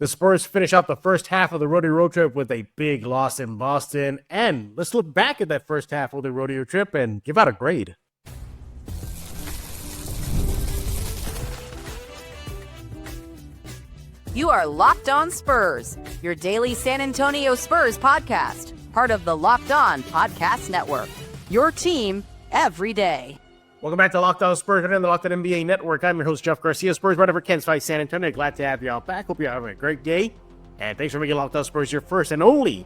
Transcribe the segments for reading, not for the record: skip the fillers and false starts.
The Spurs finish out the first half of the Rodeo Road Trip with a big loss in Boston. And let's look back at that first half of the Rodeo Trip and give out a grade. You are Locked On Spurs, your daily San Antonio Spurs podcast, part of the Locked On Podcast Network. Your team every day. Welcome back to Locked On Spurs and the Locked On NBA Network. I'm your host, Jeff Garcia, Spurs writer for Kansas City, San Antonio. Glad to have you all back. Hope you're having a great day. And thanks for making Locked On Spurs your first and only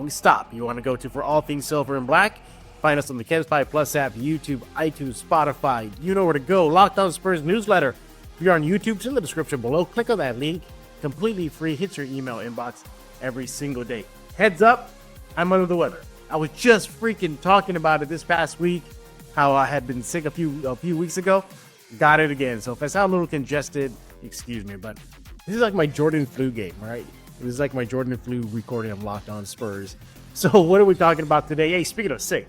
stop you want to go to for all things silver and black. Find us on the Kansas City Plus app, YouTube, iTunes, Spotify. You know where to go. Locked On Spurs newsletter. If you're on YouTube, it's in the description below. Click on that link. Completely free. Hits your email inbox every single day. Heads up, I'm under the weather. I was just freaking talking about it this past week. How I had been sick a few weeks ago. Got it again. So if I sound a little congested, excuse me, but this is like my Jordan flu game, right? This is like my Jordan flu recording of Locked On Spurs. So what are we talking about today? Hey, speaking of sick,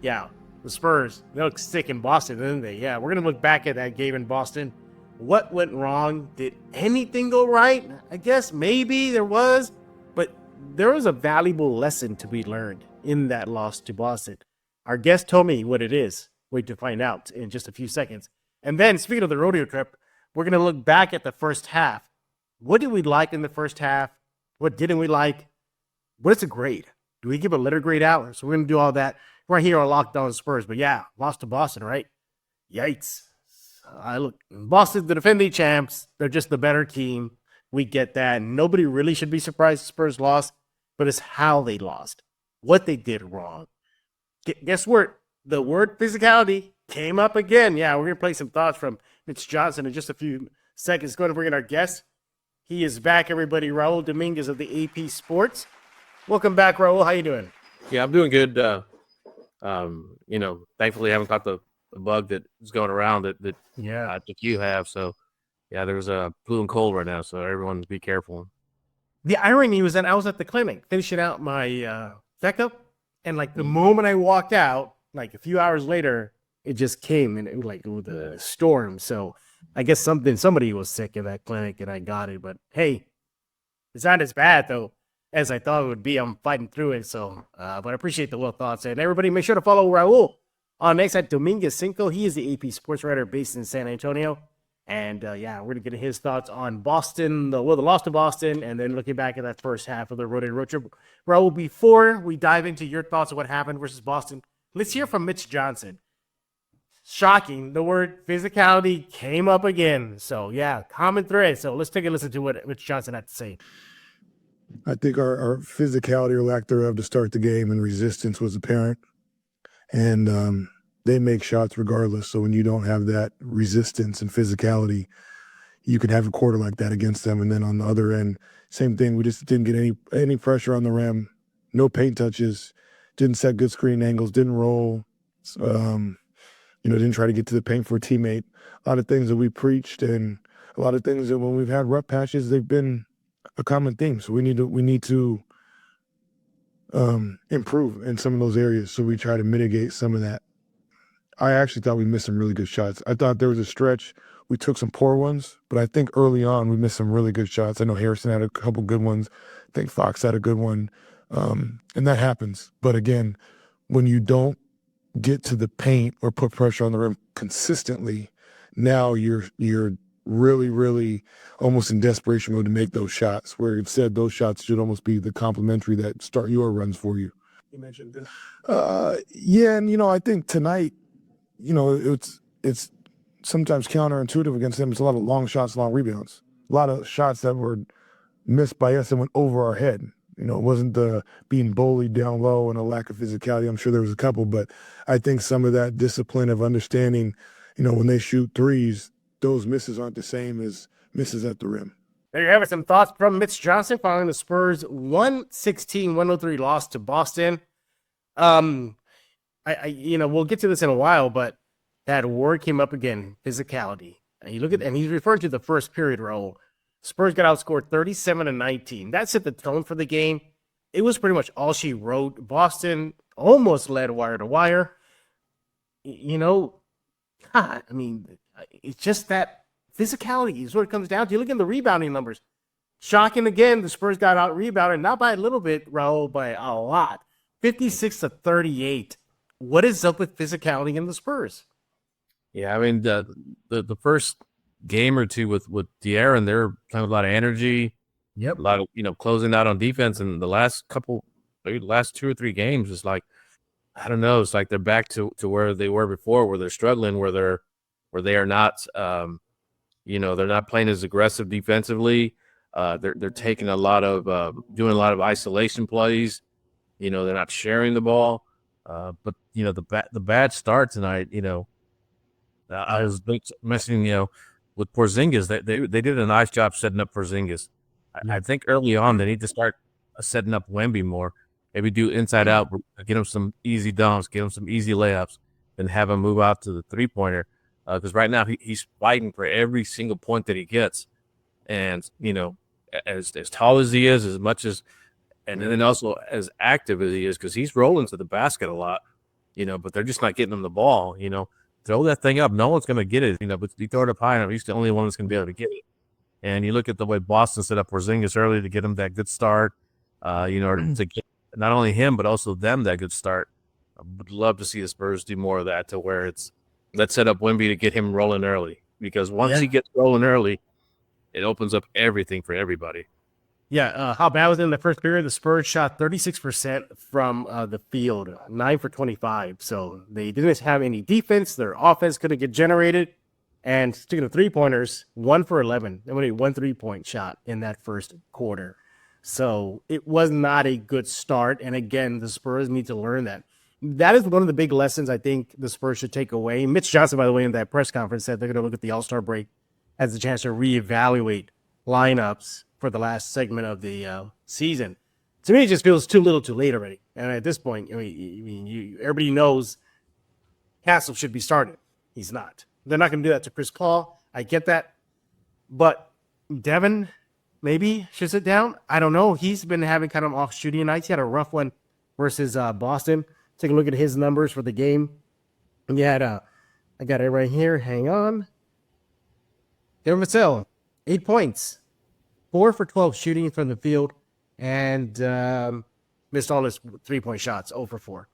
yeah, the Spurs, they look sick in Boston, didn't they? Yeah, we're going to look back at that game in Boston. What went wrong? Did anything go right? I guess maybe there was, but there was a valuable lesson to be learned in that loss to Boston. Our guest told me what it is. Wait to find out in just a few seconds. And then, speaking of the rodeo trip, we're going to look back at the first half. What did we like in the first half? What didn't we like? What's a grade? Do we give a letter grade out? So we're going to do all that right here on Locked On Spurs. But yeah, lost to Boston, right? Yikes. Boston's the defending champs. They're just the better team. We get that. Nobody really should be surprised the Spurs lost, but it's how they lost, what they did wrong. Guess what? The word physicality came up again. Yeah, we're going to play some thoughts from Mitch Johnson in just a few seconds. Going to bring in our guest. He is back, everybody. Raul Dominguez of the AP Sports. Welcome back, Raul. How you doing? Yeah, I'm doing good. Thankfully I haven't caught the bug that is going around that I think you have. So, yeah, there's a flu and cold right now, so everyone be careful. The irony was that I was at the clinic finishing out my checkup. And like the moment I walked out, like a few hours later, it just came and it was like with a storm. So I guess somebody was sick in that clinic and I got it. But hey, it's not as bad though as I thought it would be. I'm fighting through it. So, but I appreciate the well thoughts. And everybody, make sure to follow Raul on X at Dominguez Cinco. He is the AP sports writer based in San Antonio. And we're going to get his thoughts on Boston, the loss to Boston, and then looking back at that first half of the Rodeo Road Trip. Raul, before we dive into your thoughts on what happened versus Boston, let's hear from Mitch Johnson. Shocking, the word physicality came up again. So, yeah, common thread. So let's take a listen to what Mitch Johnson had to say. I think our physicality or lack thereof to start the game and resistance was apparent. And they make shots regardless. So when you don't have that resistance and physicality, you can have a quarter like that against them. And then on the other end, same thing. We just didn't get any pressure on the rim, no paint touches, didn't set good screen angles, didn't roll, didn't try to get to the paint for a teammate. A lot of things that we preached and a lot of things that when we've had rough patches, they've been a common theme. So we need to improve in some of those areas. So we try to mitigate some of that. I actually thought we missed some really good shots. I thought there was a stretch. We took some poor ones, but I think early on we missed some really good shots. I know Harrison had a couple good ones. I think Fox had a good one. And that happens. But again, when you don't get to the paint or put pressure on the rim consistently, now you're really, really almost in desperation mode to make those shots, where instead those shots should almost be the complementary that start your runs for you. You mentioned this. Yeah, and, I think tonight, it's sometimes counterintuitive against them. It's a lot of long shots, long rebounds. A lot of shots that were missed by us and went over our head. It wasn't the being bullied down low and a lack of physicality. I'm sure there was a couple, but I think some of that discipline of understanding, when they shoot threes, those misses aren't the same as misses at the rim. There you have it. Some thoughts from Mitch Johnson following the Spurs 116-103 loss to Boston. We'll get to this in a while, but that word came up again, physicality. And you look at, and he's referring to the first period role. Spurs got outscored 37-19. That set the tone for the game. It was pretty much all she wrote. Boston almost led wire to wire. It's just that physicality is what it comes down to. You look at the rebounding numbers. Shocking again, the Spurs got out rebounded, not by a little bit, Raul, by a lot. 56-38. What is up with physicality in the Spurs? Yeah, I mean the first game or two with De'Aaron, they're playing with a lot of energy. Yep. A lot of closing out on defense, and the last 2 or 3 games is like, I don't know, it's like they're back to where they were before, where they're struggling, where they are not they're not playing as aggressive defensively. They're taking a lot of doing a lot of isolation plays. They're not sharing the ball. But the bad start tonight, I was messing, with Porzingis. They did a nice job setting up Porzingis. I think early on they need to start setting up Wemby more. Maybe do inside out, get him some easy dunks, get him some easy layups, and have him move out to the 3-pointer. Because right now he's fighting for every single point that he gets, and as tall as he is, as much as, and then also as active as he is, because he's rolling to the basket a lot, but they're just not getting him the ball. Throw that thing up, no one's going to get it. But you throw it up high, and he's the only one that's going to be able to get it. And you look at the way Boston set up Porzingis early to get him that good start, to get not only him but also them that good start. I would love to see the Spurs do more of that, to where let's set up Wemby to get him rolling early, because once he gets rolling early, it opens up everything for everybody. Yeah, how bad was it in the first period? The Spurs shot 36% from the field, 9 for 25. So they didn't have any defense. Their offense couldn't get generated. And speaking of three-pointers, 1 for 11. They only 1 3-point shot in that first quarter. So it was not a good start. And again, the Spurs need to learn that. That is one of the big lessons I think the Spurs should take away. Mitch Johnson, by the way, in that press conference said they're going to look at the All-Star break as a chance to reevaluate lineups for the last segment of the season. To me, it just feels too little too late already. And at this point, everybody knows Castle should be started. He's not. They're not going to do that to Chris Paul. I get that. But Devin maybe should sit down. I don't know. He's been having kind of off shooting nights. He had a rough one versus Boston. Take a look at his numbers for the game. And he had, I got it right here. Hang on. Devin Vassell, 8 points. 4 for 12 shooting from the field. And missed all his 3-point shots, 0 for 4.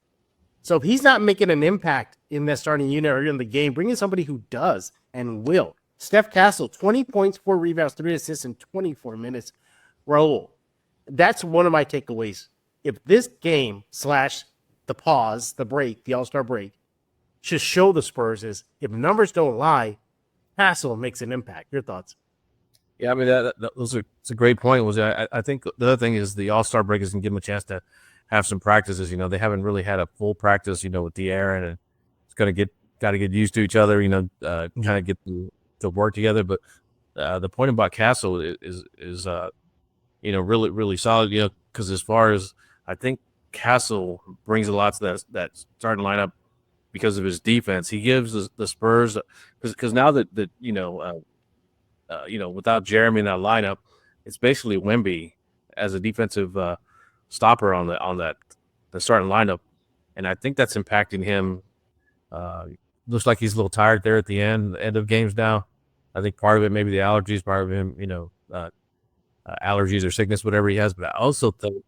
So if he's not making an impact in that starting unit or in the game, bring in somebody who does and will. Steph Castle, 20 points, 4 rebounds, 3 assists in 24 minutes. Raul, that's one of my takeaways. If this game / the pause, the break, the All-Star break, should show the Spurs is if numbers don't lie, Castle makes an impact. Your thoughts? Yeah, I mean, it's a great point. I think the other thing is the All-Star break is going to give them a chance to have some practices. They haven't really had a full practice, with De'Aaron, and it's got to get used to each other, kind of get to work together. But the point about Castle is really, really solid, because as far as I think Castle brings a lot to that starting lineup because of his defense. He gives the Spurs, because now that without Jeremy in that lineup, it's basically Wemby as a defensive stopper on the starting lineup, and I think that's impacting him. Looks like he's a little tired there at the end of games now. I think part of it maybe the allergies, part of him, allergies or sickness, whatever he has. But I also think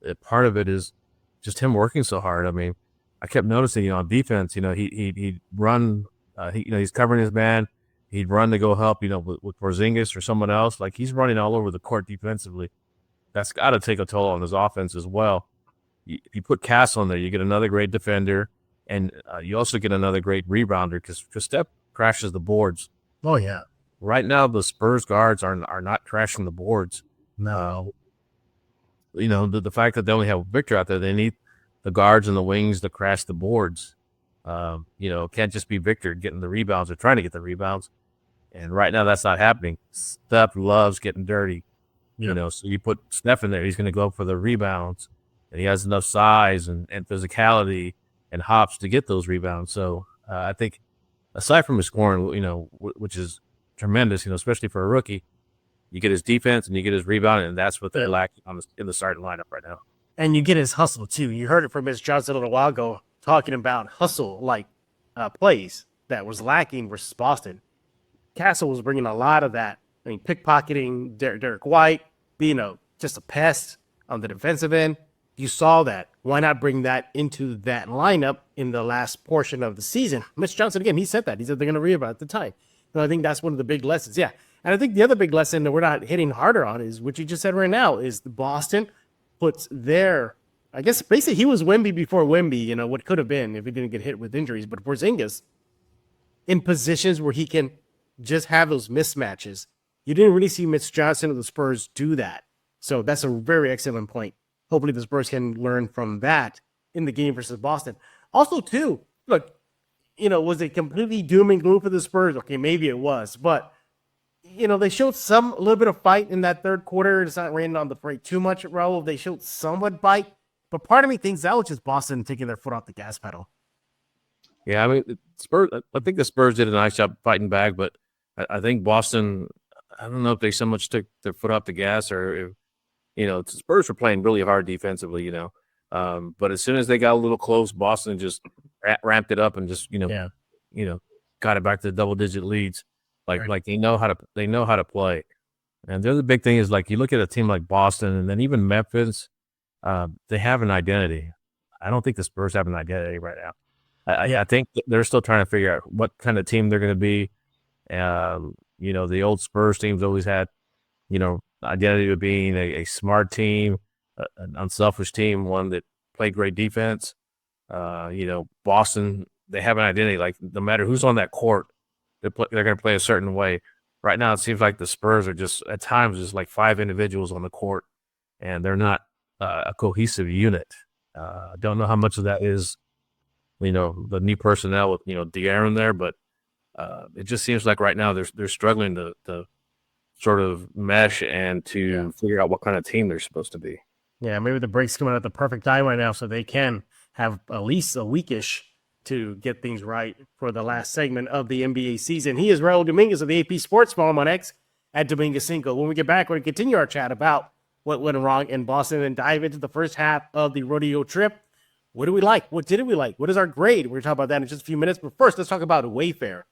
that part of it is just him working so hard. I mean, I kept noticing, on defense, he'd run, he's covering his man. He'd run to go help, with Porzingis or someone else. Like, he's running all over the court defensively. That's got to take a toll on his offense as well. If you put Cass on there, you get another great defender, and you also get another great rebounder because Steph crashes the boards. Oh, yeah. Right now, the Spurs guards are not crashing the boards. No. The fact that they only have Victor out there, they need the guards and the wings to crash the boards. Can't just be Victor getting the rebounds or trying to get the rebounds. And right now, that's not happening. Steph loves getting dirty. Yeah. So you put Steph in there, he's going to go for the rebounds, and he has enough size and physicality and hops to get those rebounds. So I think aside from his scoring, which is tremendous, especially for a rookie, you get his defense and you get his rebound, and that's what they're lacking in the starting lineup right now. And you get his hustle too. You heard it from Mitch Johnson a little while ago talking about hustle-like plays that was lacking versus Boston. Castle was bringing a lot of that. I mean, pickpocketing Derek White, being just a pest on the defensive end. You saw that. Why not bring that into that lineup in the last portion of the season? Mitch Johnson, again, he said that. He said they're going to rebound at the time. And I think that's one of the big lessons. Yeah. And I think the other big lesson that we're not hitting harder on is what you just said right now is the Boston puts their, I guess basically he was Wemby before Wemby, what could have been if he didn't get hit with injuries. But Porzingis in positions where he can just have those mismatches. You didn't really see Mitch Johnson of the Spurs do that. So that's a very excellent point. Hopefully the Spurs can learn from that in the game versus Boston. Also, too, look, was it completely doom and gloom for the Spurs? Okay, maybe it was. But, they showed a little bit of fight in that third quarter. It's not raining on the parade too much, Raul. They showed somewhat bite. But part of me thinks that was just Boston taking their foot off the gas pedal. Yeah, I mean, Spurs. I think the Spurs did a nice job fighting back, but I think Boston, I don't know if they so much took their foot off the gas or if, the Spurs were playing really hard defensively, but as soon as they got a little close, Boston just ramped it up and just, got it back to double-digit leads. Like they know how to play. And the other big thing is, like, you look at a team like Boston and then even Memphis, they have an identity. I don't think the Spurs have an identity right now. I think they're still trying to figure out what kind of team they're going to be. The old Spurs teams always had, identity of being a smart team, an unselfish team, one that played great defense. Boston, they have an identity. Like, no matter who's on that court, they're going to play a certain way. Right now, it seems like the Spurs are just, at times, just like 5 individuals on the court, and they're not a cohesive unit. Don't know how much of that is, the new personnel with, De'Aaron there, but it just seems like right now they're struggling to sort of mesh and to figure out what kind of team they're supposed to be. Yeah, maybe the break's coming at the perfect time right now so they can have at least a weekish to get things right for the last segment of the NBA season. He is Raul Dominguez of the AP Sports. Follow him on X at Dominguez5. When we get back, we're going to continue our chat about what went wrong in Boston and dive into the first half of the Rodeo Trip. What do we like? What didn't we like? What is our grade? We're going to talk about that in just a few minutes. But first, let's talk about Wayfair.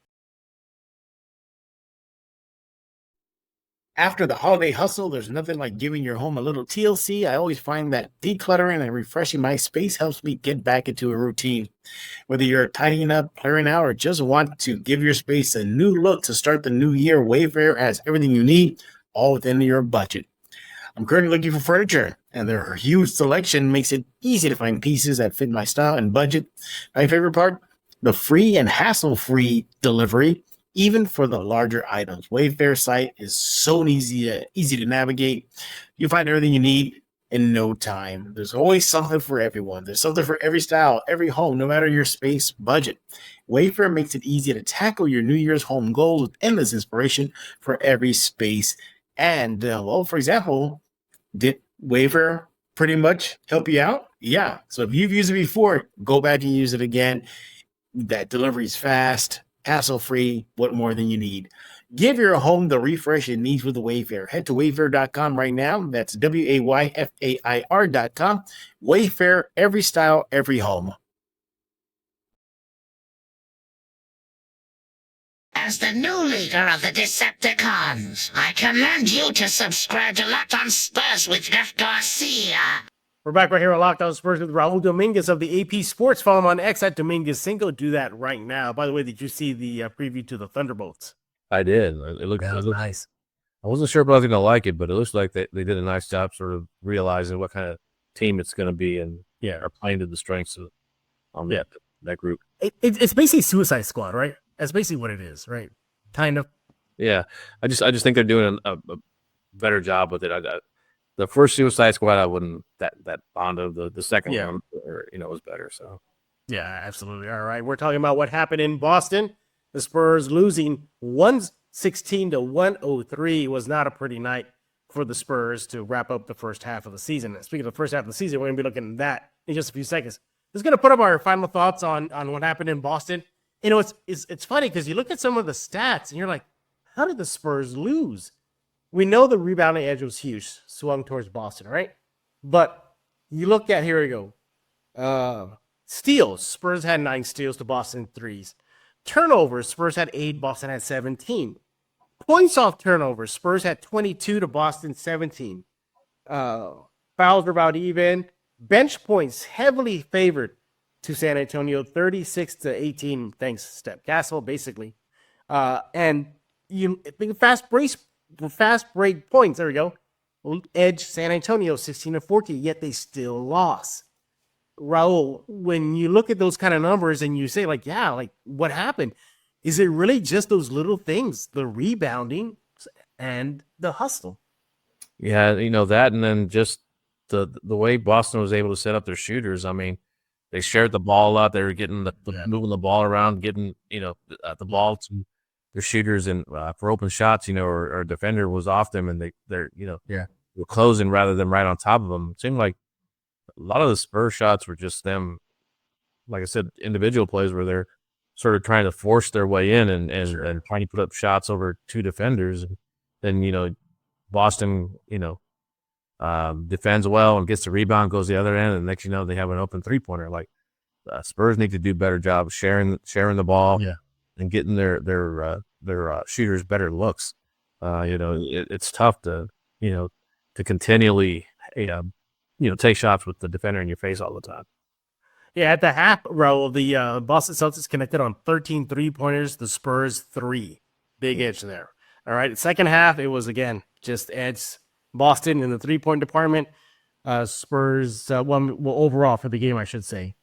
After the holiday hustle, there's nothing like giving your home a little TLC. I always find that decluttering and refreshing my space helps me get back into a routine. Whether you're tidying up, clearing out, or just want to give your space a new look to start the new year, Wayfair has everything you need, all within your budget. I'm currently looking for furniture, and their huge selection makes it easy to find pieces that fit my style and budget. My favorite part? The free and hassle-free delivery. Even for the larger items, Wayfair site is so easy to navigate. You find everything you need in no time. There's always something for everyone. There's something for every style, every home, no matter your space budget. Wayfair makes it easy to tackle your New Year's home goals with endless inspiration for every space. And, for example, did Wayfair pretty much help you out? Yeah. So if you've used it before, go back and use it again. That delivery is fast, hassle-free, what more than you need. Give your home the refresh it needs with Wayfair. Head to wayfair.com right now. That's WAYFAIR.com. Wayfair, every style, every home. As the new leader of the Decepticons, I command you to subscribe to Locked On Spurs with Jeff Garcia. We're back right here on Locked On Spurs with Raul Dominguez of the AP Sports. Follow him on X at Dominguez5. Do that right now. By the way, did you see the preview to the Thunderbolts? I did. It looked nice. I wasn't sure if I was going to like it, but it looks like they did a nice job sort of realizing what kind of team it's going to be and are playing to the strengths of that group. It's basically Suicide Squad, right? That's basically what it is, right? Kind of. Yeah. I just think they're doing a better job with it. The first Suicide Squad, I wouldn't that fond of. The second one, was better. So, yeah, absolutely. All right, we're talking about what happened in Boston. The Spurs losing 116-103 was not a pretty night for the Spurs to wrap up the first half of the season. And speaking of the first half of the season, we're going to be looking at that in just a few seconds. Just going to put up our final thoughts on what happened in Boston. It's funny because you look at some of the stats and you're like, how did the Spurs lose? We know the rebounding edge was huge, swung towards Boston, right? But you look at, here we go. Steals. Spurs had 9 steals to Boston 3s. Turnovers. Spurs had 8. Boston had 17. Points off turnovers. Spurs had 22 to Boston 17. Fouls were about even. Bench points heavily favored to San Antonio, 36-18. Thanks, Steph Castle, basically. And you fast break points. There we go. Edge San Antonio 16-14. Yet they still lost. Raul, when you look at those kind of numbers and you say, like, yeah, like what happened? Is it really just those little things, the rebounding and the hustle? Yeah, that, and then just the way Boston was able to set up their shooters. I mean, they shared the ball a lot. They were getting moving the ball around, getting the ball to their shooters, and for open shots, or a defender was off them, and they're were closing rather than right on top of them. It seemed like a lot of the Spurs shots were just them, like I said, individual plays where they're sort of trying to force their way in and trying to put up shots over two defenders. And then, Boston, defends well and gets the rebound, goes the other end, and next they have an open three-pointer. Like, Spurs need to do a better job sharing the ball and getting their shooters better looks. It's tough to continually take shots with the defender in your face all the time. Yeah, at the half, Raul, the Boston Celtics connected on 13 three-pointers, the Spurs 3. Big edge there. All right, the second half, it was, again, just edge Boston in the three-point department. Spurs, overall for the game, I should say,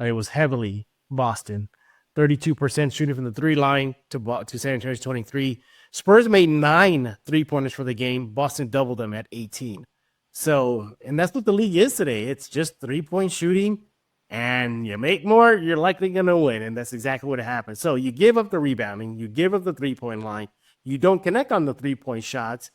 it was heavily Boston. 32% shooting from the three line to San Antonio's 23. Spurs made 9 three-pointers for the game. Boston doubled them at 18. So, and that's what the league is today. It's just three-point shooting, and you make more, you're likely going to win, and that's exactly what happened. So you give up the rebounding, you give up the three-point line, you don't connect on the three-point shots,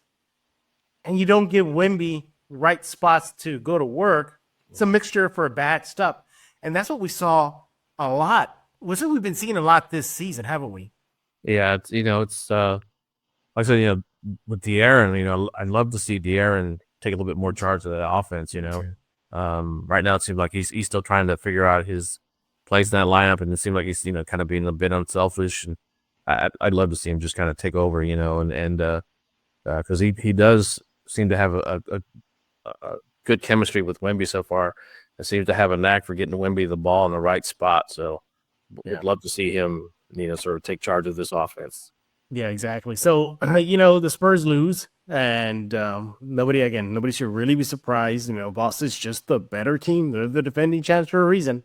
and you don't give Wemby right spots to go to work. It's a mixture for bad stuff, and that's what we saw a lot. We've been seeing a lot this season, haven't we? Yeah, it's like I said, with De'Aaron, I'd love to see De'Aaron take a little bit more charge of the offense. Right now it seems like he's still trying to figure out his place in that lineup, and it seems like he's kind of being a bit unselfish. And I'd love to see him just kind of take over, and because he does seem to have a good chemistry with Wemby so far. It seems to have a knack for getting Wemby the ball in the right spot. So I'd love to see him, sort of take charge of this offense. Yeah, exactly. So, the Spurs lose, and nobody should really be surprised. Boston's just the better team. They're the defending champs for a reason.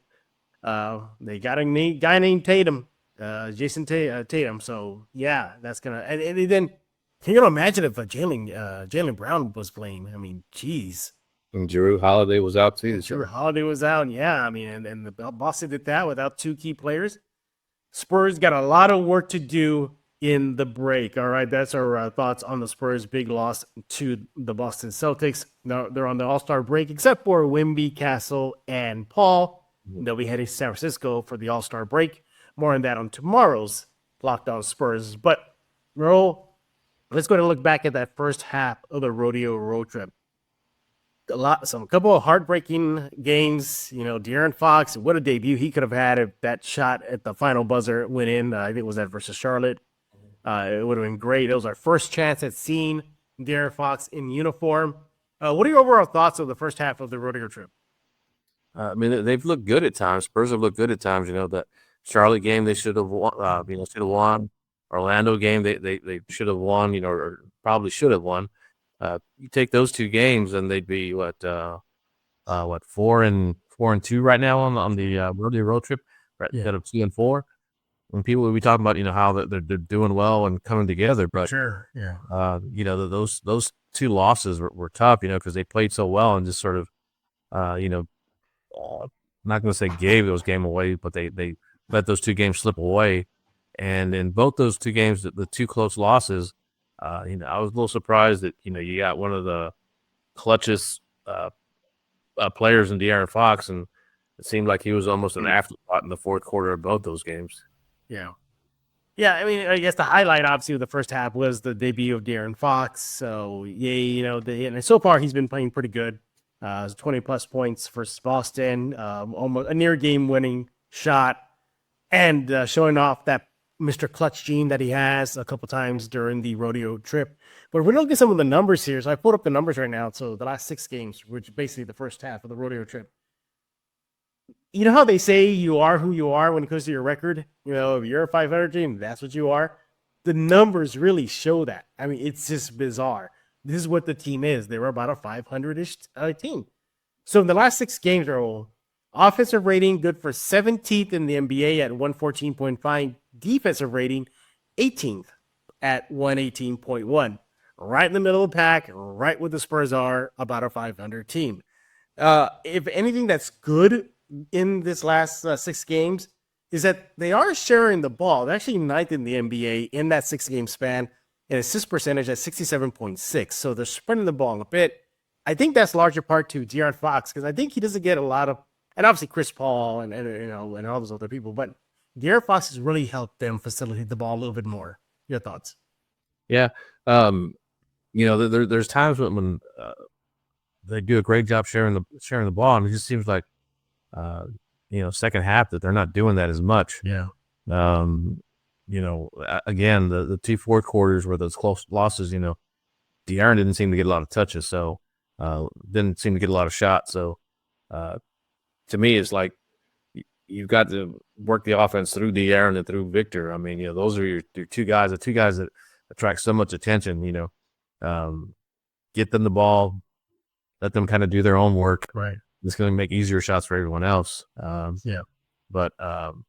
They got a guy named Tatum, Jason Tatum. So, yeah, that's going to – and then can you imagine if Jaylen Brown was playing? I mean, geez. And Jrue Holiday was out, too. Jrue Holiday was out, yeah. I mean, and the Boston did that without 2 key players. Spurs got a lot of work to do in the break. All right, that's our thoughts on the Spurs' big loss to the Boston Celtics. Now they're on the All-Star break, except for Wemby, Castle, and Paul. They'll be heading to San Francisco for the All-Star break. More on that on tomorrow's Locked On Spurs. But, Raul, let's go and look back at that first half of the Rodeo Road Trip. A couple of heartbreaking games. De'Aaron Fox, what a debut he could have had if that shot at the final buzzer went in. I think it was that versus Charlotte. It would have been great. It was our first chance at seeing De'Aaron Fox in uniform. What are your overall thoughts of the first half of the Rodeo Trip? I mean, they've looked good at times. Spurs have looked good at times. That Charlotte game they should have won. Should have won. Orlando game they should have won. Or probably should have won. You take those 2 games and they'd be 4-2 right now on the Rodeo Road Trip, right? Instead of 2-4. When people will be talking about how they're doing well and coming together, but sure, yeah, those 2 losses were tough, because they played so well and just sort of, I'm not going to say gave those games away, but they let those 2 games slip away, and in both those 2 games, the 2 close losses. I was a little surprised that you got one of the clutchest players in De'Aaron Fox, and it seemed like he was almost an afterthought in the fourth quarter of both those games. Yeah. I mean, I guess the highlight, obviously, of the first half was the debut of De'Aaron Fox. So, and so far he's been playing pretty good. 20-plus points versus Boston, almost a near game-winning shot, and showing off that Mr. Clutch gene that he has a couple times during the rodeo trip. But we're going to look at some of the numbers here. So I pulled up the numbers right now. So the last 6 games, which is basically the first half of the rodeo trip. You know how they say you are who you are when it comes to your record? You know, if you're a 500 team, that's what you are. The numbers really show that. I mean, it's just bizarre. This is what the team is. They were about a 500-ish team. So in the last 6 games, Raul, offensive rating good for 17th in the NBA at 114.5. Defensive rating 18th at 118.1. Right in the middle of the pack, right where the Spurs are, about a 500 team. If anything that's good in this last 6 games is that they are sharing the ball. They're actually 9th in the NBA in that 6-game span, and assist percentage at 67.6. So they're spreading the ball a bit. I think that's larger part to De'Aaron Fox, because I think he doesn't get a lot of, and obviously Chris Paul and all those other people, but De'Aaron Fox has really helped them facilitate the ball a little bit more. Your thoughts? Yeah. There's times when they do a great job sharing the ball, and it just seems like second half that they're not doing that as much. Yeah. Again, the 2 fourth quarters were those close losses. De'Aaron didn't seem to get a lot of touches, so didn't seem to get a lot of shots. So to me, it's like you've got to work the offense through De'Aaron and through Victor. I mean, those are your 2 guys, the 2 guys that attract so much attention. Get them the ball, let them kind of do their own work. Right. It's going to make easier shots for everyone else. But I'm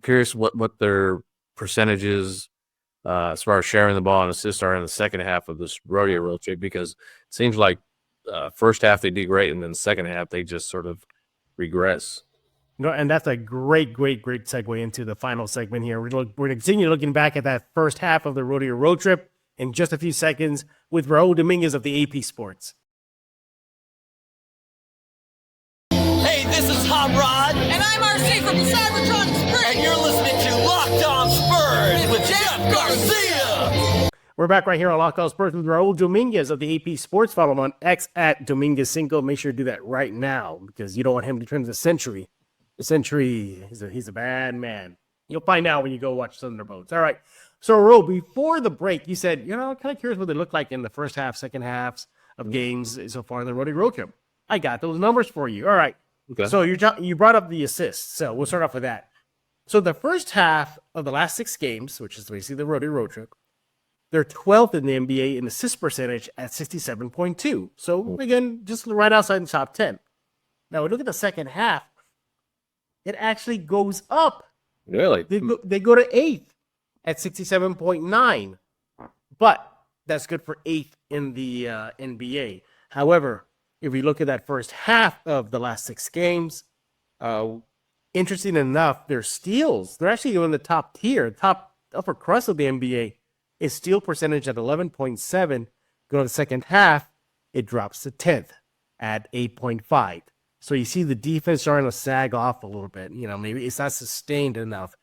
curious what their percentages as far as sharing the ball and assists are in the second half of this Rodeo Road Trip, because it seems like first half they do great, and then second half they just sort of regress. And that's a great segue into the final segment here. We're going to continue looking back at that first half of the Rodeo Road Trip in just a few seconds with Raul Dominguez of the AP Sports. Hey, this is Hot Rod. And I'm RC from San Antonio Spurs. And you're listening to Locked On Spurs with Jeff Garcia. We're back right here on Locked On Spurs with Raul Dominguez of the AP Sports. Follow him on X at Dominguez5. Make sure to do that right now, because you don't want him to turn to the Century. The Century, he's a bad man. You'll find out when you go watch Thunderbolts. All right. So, Raul, before the break, you said, I'm kind of curious what they look like in the first half, second halves of games so far in the Rodeo Road Trip. I got those numbers for you. All right. Okay. So you brought up the assists. So we'll start off with that. So the first half of the last 6 games, which is basically the Rodeo Road Trip, they're 12th in the NBA in assist percentage at 67.2. So again, just right outside the top 10. Now we look at the second half. It actually goes up. Really? They go to 8th at 67.9. But that's good for 8th in the NBA. However, if we look at that first half of the last 6 games, interesting enough, their steals, they're actually in the top tier, top upper crust of the NBA. Is steal percentage at 11.7. Go to the second half, it drops to 10th at 8.5. So you see the defense starting to sag off a little bit. Maybe it's not sustained enough.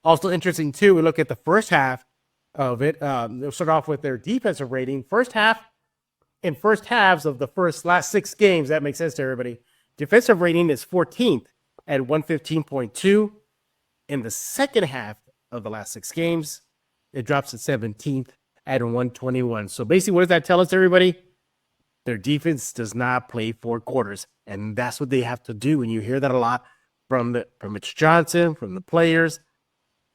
Also interesting, too, we look at the first half of it. They'll start off with their defensive rating. First halves of the last 6 games, that makes sense to everybody. Defensive rating is 14th at 115.2. In the second half of the last 6 games, it drops to 17th at 121. So basically, what does that tell us, everybody? Their defense does not play 4 quarters, and that's what they have to do. And you hear that a lot from Mitch Johnson, from the players.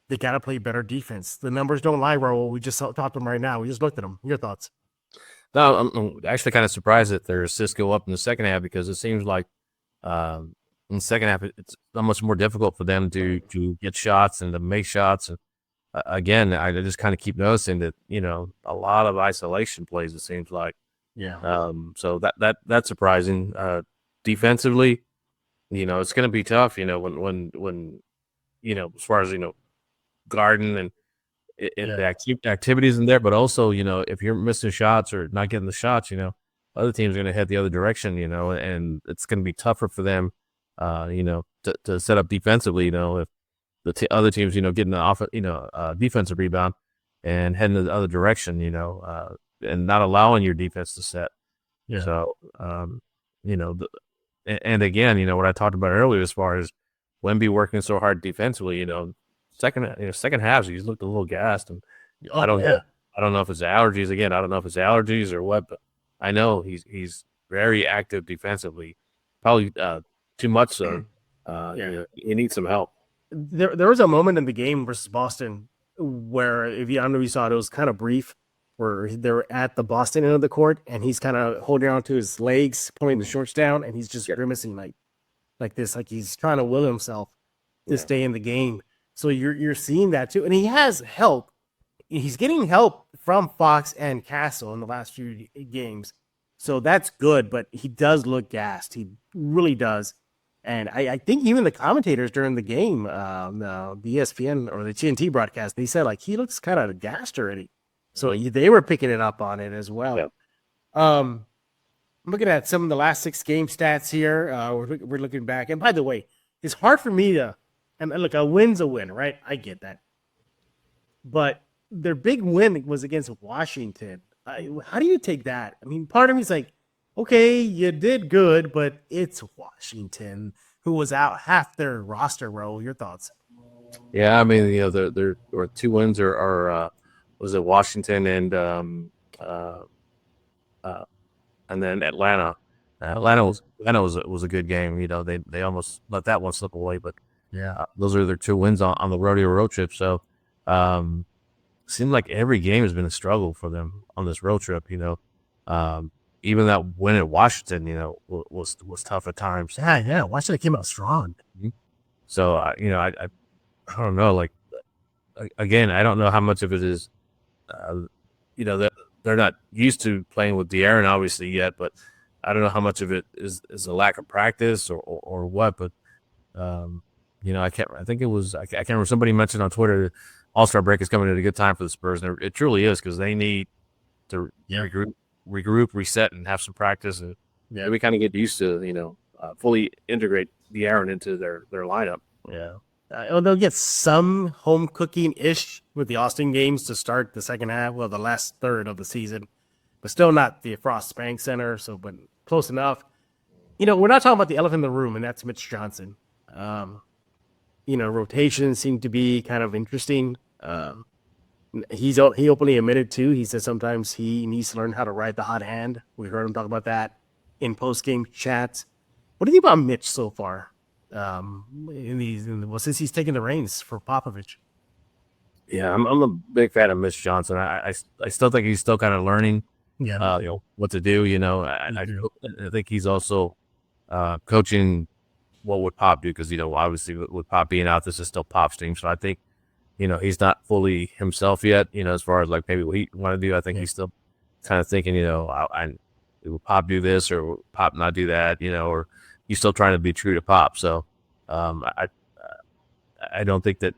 They got to play better defense. The numbers don't lie, Raul. We just talked to them right now. We just looked at them. Your thoughts? No, I'm actually kind of surprised that their assists go up in the second half, because it seems like in the second half it's so much more difficult for them to get shots and to make shots. And again, I just kind of keep noticing that a lot of isolation plays. It seems like, so that's surprising. Defensively, it's going to be tough. When as far as guarding and the activities in there, but also if you're missing shots or not getting the shots, other teams are going to head the other direction. And it's going to be tougher for them, to set up defensively. If the other teams, getting the defensive rebound and heading the other direction, and not allowing your defense to set. Yeah. So, and again, what I talked about earlier, as far as Wemby working so hard defensively, second halves he's looked a little gassed, and Oh, I don't yeah. I don't know if it's allergies again. I don't know if it's allergies or what, but I know he's very active defensively, probably too much so. He needs some help. There was a moment in the game versus Boston where, I don't know if you saw it, it was kind of brief, where they were at the Boston end of the court, and he's kind of holding on to his legs, pulling the shorts down, and he's just grimacing like this, like he's trying to will himself to stay in the game. So you're seeing that too, and he has help. He's getting help from Fox and Castle in the last few games, so that's good. But he does look gassed. He really does. And I think even the commentators during the game, the ESPN or the TNT broadcast, they said like he looks kind of gassed already. So they were picking it up on it as well. Yeah. I'm looking at some of the last 6 game stats here. We're looking back. And by the way, it's hard for me to, and look, a win's a win, right? I get that. But their big win was against Washington. How do you take that? I mean, part of me is like, okay, you did good, but it's Washington, who was out half their roster. Raul, your thoughts? Yeah, I mean, there were 2 wins or was it Washington and then Atlanta. Atlanta was a good game. They almost let that one slip away, but those are their 2 wins on the Rodeo Road Trip. So seemed like every game has been a struggle for them on this road trip. Even that win at Washington, was tough at times. Yeah. Washington came out strong. So I don't know. Like again, I don't know how much of it is, they're not used to playing with De'Aaron obviously yet, but I don't know how much of it is a lack of practice or what. But I can't. I think it was. I can't remember. Somebody mentioned on Twitter, All-Star break is coming at a good time for the Spurs, and it truly is because they need to regroup, reset, and have some practice, and we kind of get used to fully integrate De'Aaron into their lineup. Yeah. They'll get some home cooking ish with the Austin games to start the second half, well, the last third of the season, but still not the Frost Bank Center. So, but close enough. We're not talking about the elephant in the room, and that's Mitch Johnson. Rotations seem to be kind of interesting. He openly admitted too. He said sometimes he needs to learn how to ride the hot hand. We heard him talk about that in post game chats. What do you think about Mitch so far? Since he's taken the reins for Popovich. Yeah, I'm a big fan of Mitch Johnson. I still think he's still kind of learning. What to do. I think he's also coaching what would Pop do because obviously with Pop being out, this is still Pop's team. So I think he's not fully himself yet. As far as like maybe what he want to do, I think he's still kind of thinking. Will Pop do this or will Pop not do that? Or he's still trying to be true to Pop. So I don't think that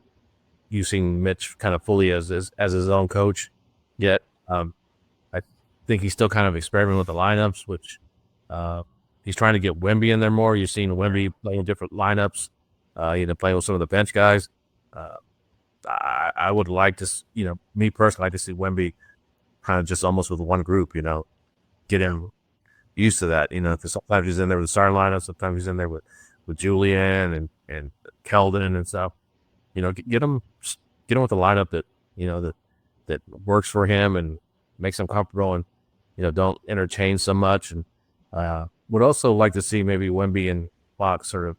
you've seen Mitch kind of fully as his own coach yet. I think he's still kind of experimenting with the lineups, which he's trying to get Wemby in there more. You're seeing Wemby playing different lineups, playing with some of the bench guys. I would like to, me personally, like to see Wemby kind of just almost with one group, get him used to that, because sometimes he's in there with the starting lineup, sometimes he's in there with Julian and Keldon and stuff. Get him with the lineup that that works for him and makes him comfortable, and don't interchange so much. And would also like to see maybe Wemby and Fox sort of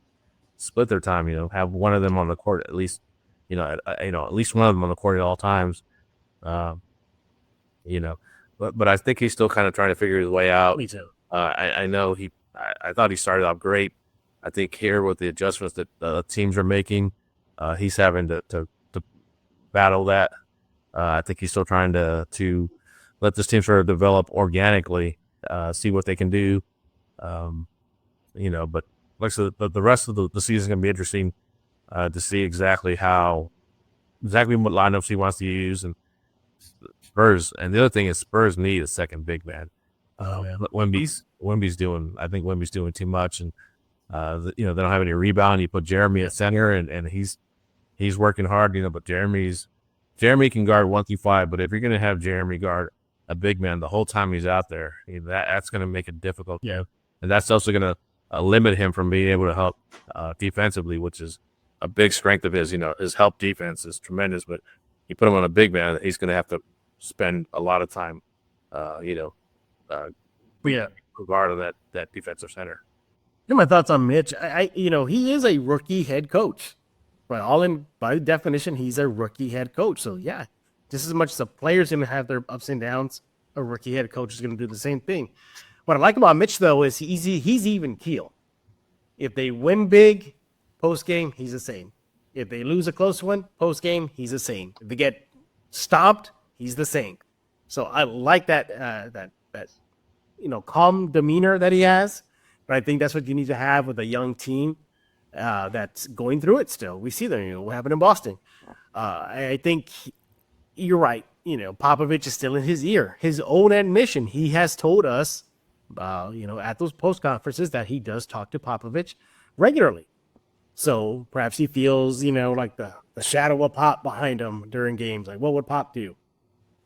split their time. Have one of them on the court at least. At least one of them on the court at all times. But I think he's still kind of trying to figure his way out. Me too. I know I thought he started off great. I think here with the adjustments that the teams are making, he's having to battle that. I think he's still trying to let this team sort of develop organically, see what they can do. But like I said, the rest of the season is going to be interesting to see exactly what lineups he wants to use. And Spurs, and the other thing is Spurs need a second big man. Wemby's doing too much, and they don't have any rebound. You put Jeremy at center, and he's working hard. But Jeremy can guard 1 through 5. But if you're going to have Jeremy guard a big man the whole time he's out there, that's going to make it difficult. Yeah, and that's also going to limit him from being able to help defensively, which is a big strength of his. His help defense is tremendous, but you put him on a big man, he's going to have to spend a lot of time, guard on that defensive center. My thoughts on Mitch. He is a rookie head coach. By definition, he's a rookie head coach. So yeah, just as much as the players going to have their ups and downs, a rookie head coach is going to do the same thing. What I like about Mitch though is he's even keel. If they win big post game, he's the same. If they lose a close one post game, he's the same. If they get stopped, he's the same. So I like that calm demeanor that he has. But I think that's what you need to have with a young team that's going through it still. We see that, what happened in Boston. I think you're right. Popovich is still in his ear. His own admission, he has told us, at those post conferences that he does talk to Popovich regularly. So perhaps he feels, like the shadow of Pop behind him during games. Like, what would Pop do?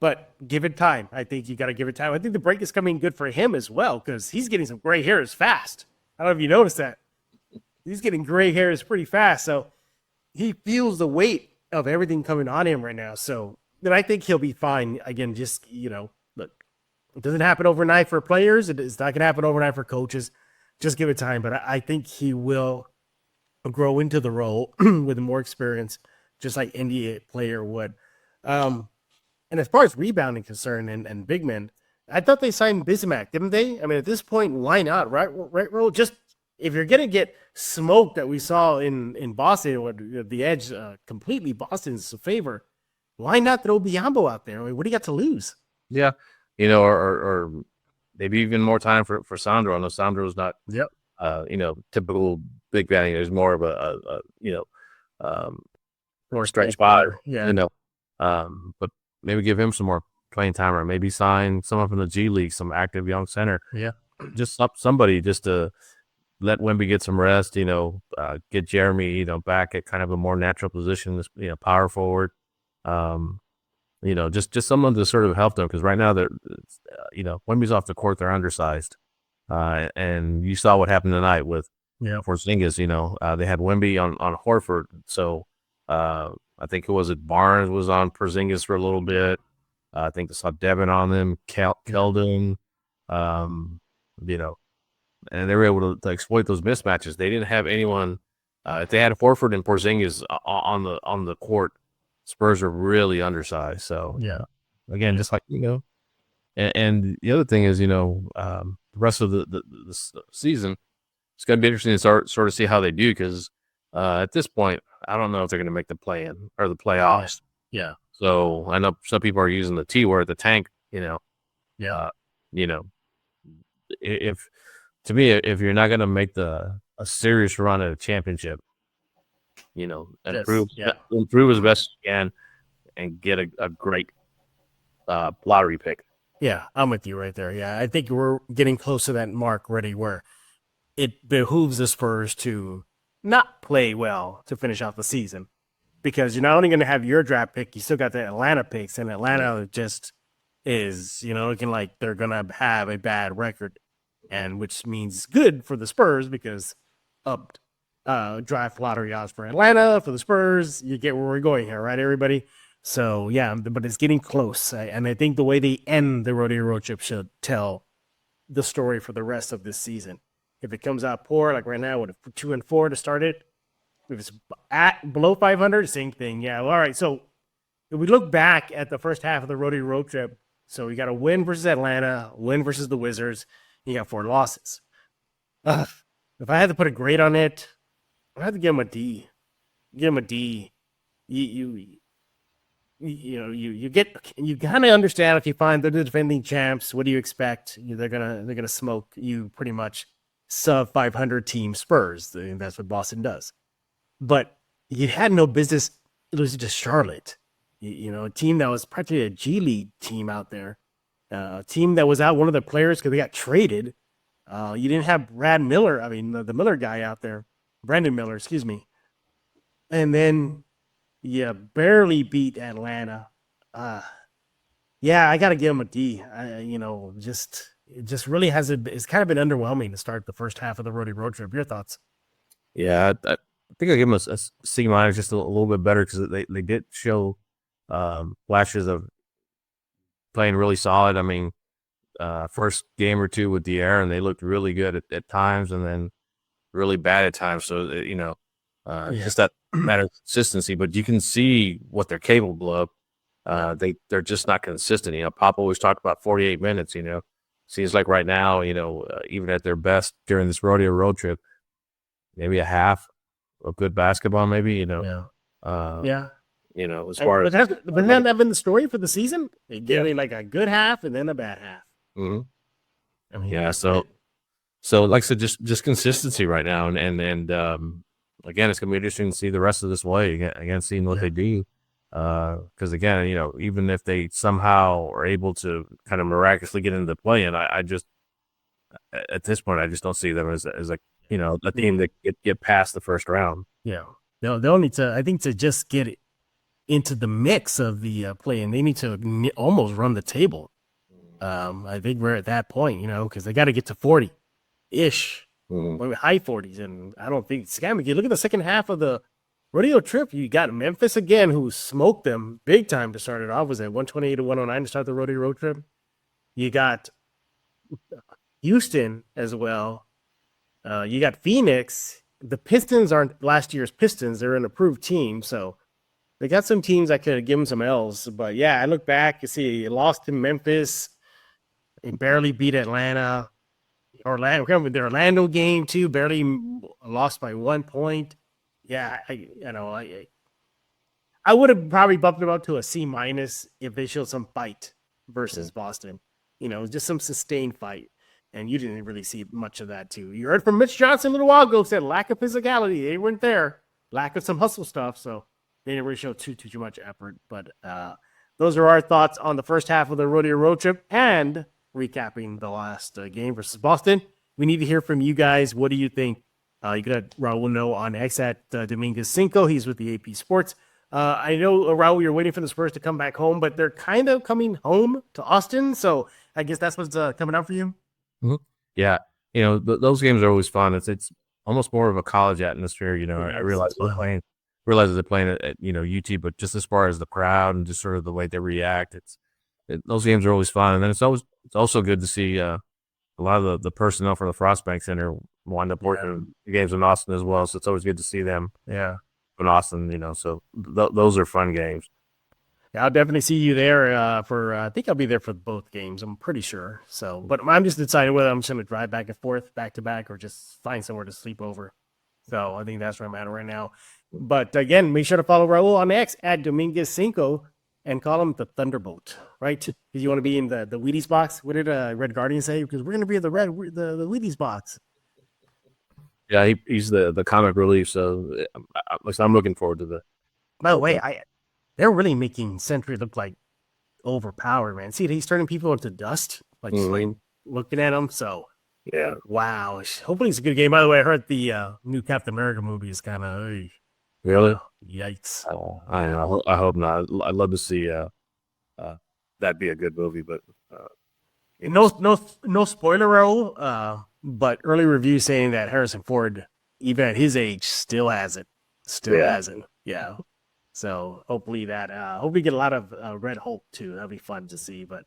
But give it time. I think you got to give it time. I think the break is coming good for him as well because he's getting some gray hairs fast. I don't know if you noticed that. He's getting gray hairs pretty fast. So he feels the weight of everything coming on him right now. So then I think he'll be fine. Again, just, look, it doesn't happen overnight for players. It's not going to happen overnight for coaches. Just give it time. But I think he will grow into the role with more experience, just like NBA player would. And as far as rebounding concerned and big men, I thought they signed Bismack, didn't they? I mean, at this point, why not? Right, Raul? Just if you're gonna get smoked that we saw in Boston, or the edge completely Boston's favor, why not throw Biyombo out there? I mean, what do you got to lose? Yeah, or maybe even more time for Sandro. I know Sandro's not, typical big man. There's more of a more stretch five. Yeah, but maybe give him some more playing time, or maybe sign someone from the G League, some active young center. Yeah, just somebody just to let Wemby get some rest. Get Jeremy, back at kind of a more natural position. This, power forward. Just someone to sort of help them because right now they're, Wemby's off the court, they're undersized, and you saw what happened tonight with Porzingis. They had Wemby on Horford, so. I think Barnes was on Porzingis for a little bit. I think they saw Devin on them, Keldon, and they were able to exploit those mismatches. They didn't have anyone. If they had Horford and Porzingis on the court, Spurs are really undersized. So again, just like and the other thing is the rest of the season, it's going to be interesting to sort of see how they do because at this point. I don't know if they're going to make the play-in or the playoffs. Yeah. So I know some people are using the T word, the tank. If you're not going to make a serious run at a championship, improve as best you can and get a great lottery pick. Yeah, I'm with you right there. Yeah, I think we're getting close to that mark already where it behooves the Spurs to not play well to finish out the season because you're not only going to have your draft pick, you still got the Atlanta picks, and Atlanta just is, looking like they're going to have a bad record, and which means good for the Spurs because draft lottery odds for Atlanta, for the Spurs, you get where we're going here, right, everybody? So, yeah, but it's getting close, and I think the way they end the Rodeo Road Trip should tell the story for the rest of this season. If it comes out poor, like right now, with 2-4 to start it, if it's below 500, same thing. Yeah, well, all right. So if we look back at the first half of the Rodeo Road Trip, so we got a win versus Atlanta, win versus the Wizards. You got 4 losses. If I had to put a grade on it, I have to give him a D. Give him a D. You kind of understand if you find they're the defending champs. What do you expect? They're gonna smoke you pretty much. Sub 500 team Spurs. That's what Boston does. But you had no business losing to Charlotte. A team that was practically a G League team out there. A team that was out one of the players because they got traded. You didn't have Brad Miller. I mean, the Miller guy out there. Brandon Miller, excuse me. And then you barely beat Atlanta. Yeah, I got to give him a D. It just really it's kind of been underwhelming to start the first half of the Rodeo Road Trip. Your thoughts? Yeah, think I give them a C minus, just a little bit better because they did show flashes of playing really solid. I mean, first game or two with the air, and they looked really good at times, and then really bad at times. So just that matter of consistency. But you can see what they're capable of. They're just not consistent. Pop always talked about 48 minutes. Seems like right now, even at their best during this rodeo road trip, maybe a half of good basketball, maybe. As far as but then that been the story for the season. They get like a good half and then a bad half. Mm-hmm. I mean, yeah. So like I said, just consistency right now, and again, it's gonna be interesting to see the rest of this way. Again, seeing what they do. Because again, even if they somehow are able to kind of miraculously get into the play-in, I just at this point I just don't see them as a team that get past the first round. Yeah, they'll need to. I think to just get it into the mix of the play-in, they need to almost run the table. I think we're at that point, because they got to get to 40-ish, high 40s, and I don't think Scam. You look at the second half of the Rodeo Trip, you got Memphis again, who smoked them big time to start it off. Was at 128 to 109 to start the Rodeo Road Trip. You got Houston as well. You got Phoenix. The Pistons aren't last year's Pistons. They're an approved team. So they got some teams that could give them some L's. But yeah, I look back, you see, you lost to Memphis. They barely beat Atlanta. The Orlando game, too, barely lost by 1 point. Yeah, I would have probably bumped them up to a C minus if they showed some fight versus Boston. Just some sustained fight. And you didn't really see much of that, too. You heard from Mitch Johnson a little while ago, said lack of physicality. They weren't there. Lack of some hustle stuff. So they didn't really show too much effort. But those are our thoughts on the first half of the Rodeo Road Trip and recapping the last game versus Boston. We need to hear from you guys. What do you think? You can let Raul know on X at Dominguez 5. He's with the AP Sports. I know, Raul, you're waiting for the Spurs to come back home, but they're kind of coming home to Austin. So I guess that's what's coming out for you. Mm-hmm. Yeah. Those games are always fun. It's almost more of a college atmosphere. I realize they're playing at UT, but just as far as the crowd and just sort of the way they react, those games are always fun. And then it's also good to see a lot of the personnel from the Frostbank Center wind up working the games in Austin as well. So it's always good to see them. Yeah, in Austin. So those are fun games. Yeah, I'll definitely see you there I think I'll be there for both games. I'm pretty sure. So, but I'm just deciding whether I'm just going to drive back and forth, back to back, or just find somewhere to sleep over. So I think that's where I'm at right now. But again, make sure to follow Raul on X at Dominguez 5 and call him the Thunderbolt, right? Because you want to be in the Wheaties box. What did Red Guardian say? Because we're going to be in the Wheaties box. Yeah, he's the comic relief. So I'm looking forward to the. By the way, they're really making Sentry look like overpowered, man. See, he's turning people into dust, like looking at them. So, yeah, wow. Hopefully, it's a good game. By the way, I heard the new Captain America movie is kind of really yikes. I hope not. I'd love to see that be a good movie, but no spoiler, Raul. But early reviews saying that Harrison Ford, even at his age, still hasn't. Yeah. So hopefully we get a lot of Red Hulk too. That'll be fun to see. But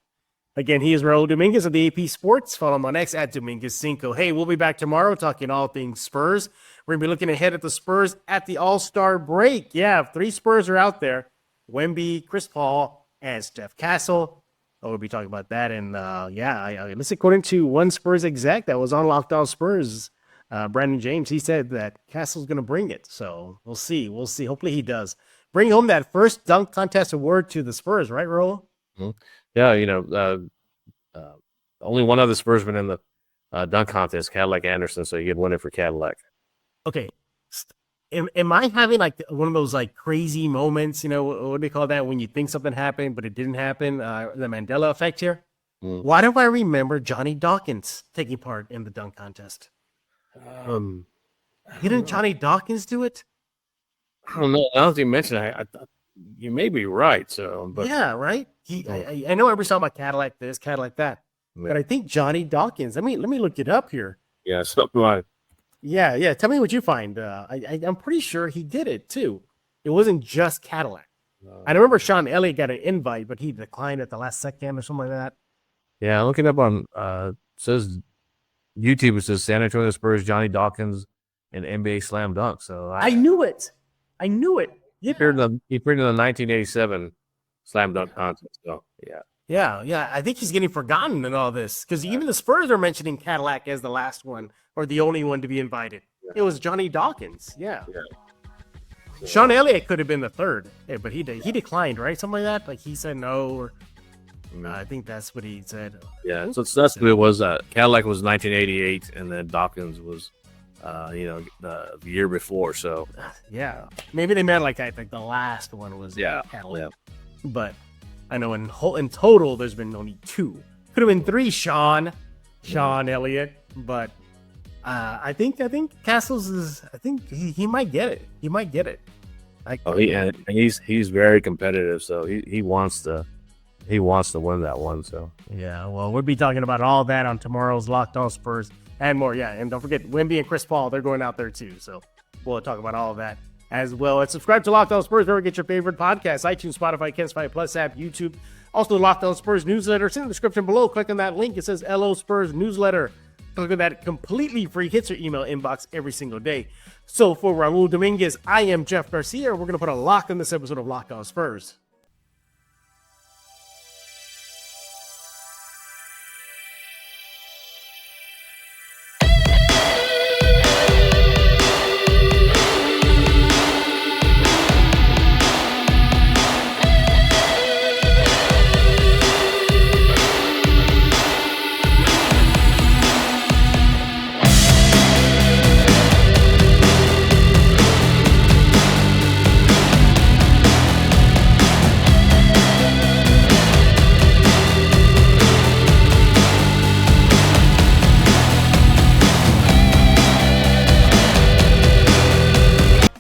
again, he is Raul Dominguez of the AP Sports. Follow him on X at Dominguez 5. Hey, we'll be back tomorrow talking all things Spurs. We're going to be looking ahead at the Spurs at the All-Star break. Yeah, 3 Spurs are out there. Wemby, Chris Paul, and Steph Castle. We'll be talking about that. And listen, according to one Spurs exec that was on Locked On Spurs, Brandon James, he said that Castle's going to bring it. So we'll see. Hopefully he does. Bring home that first dunk contest award to the Spurs, right, Raul? Mm-hmm. Yeah, only one other Spursman in the dunk contest, Cadillac Anderson, so you could win it for Cadillac. Okay. Am I having like one of those like crazy moments, what do they call that, when you think something happened but it didn't happen, the Mandela effect here? Why do I remember Johnny Dawkins taking part in the dunk contest? Didn't Johnny Dawkins do it? I don't know. Now that you mentioned it, I thought you may be right. So, but yeah, right. I know everybody's talking about Cadillac this, Cadillac that, but I think Johnny Dawkins. Let me look it up here. Yeah, something like. Yeah. Tell me what you find. I'm pretty sure he did it too. It wasn't just Cadillac. I remember Sean Elliott got an invite, but he declined at the last second or something like that. Yeah, looking up on says YouTube, it says San Antonio Spurs, Johnny Dawkins, and NBA Slam Dunk. So I knew it. he appeared in the 1987 Slam Dunk contest. So Yeah. I think he's getting forgotten in all this because even the Spurs are mentioning Cadillac as the last one or the only one to be invited. It was Johnny Dawkins. Yeah. Sean Elliott could have been the third, but he declined, right? Something like that. Like he said no, or I think that's what he said. Yeah, so that's what it was. Cadillac was 1988, and then Dawkins was, the year before. So Yeah, maybe they meant like the last one was Cadillac. But I know in total there's been only two. Could have been three. Sean Elliott, but I think Castles is. I think he might get it. He might get it. He's very competitive, so he wants to win that one. So Yeah, well, we'll be talking about all that on tomorrow's Locked On Spurs and more. Yeah, and don't forget Wemby and Chris Paul, they're going out there too. So we'll talk about all of that as well. And subscribe to Locked On Spurs wherever you get your favorite podcasts: iTunes, Spotify, Kensfire Plus app, YouTube. Also, the Locked On Spurs newsletter. It's in the description below. Click on that link. It says LO Spurs newsletter. Click on that, completely free. Hits your email inbox every single day. So for Raul Dominguez, I am Jeff Garcia. We're going to put a lock on this episode of Locked On Spurs.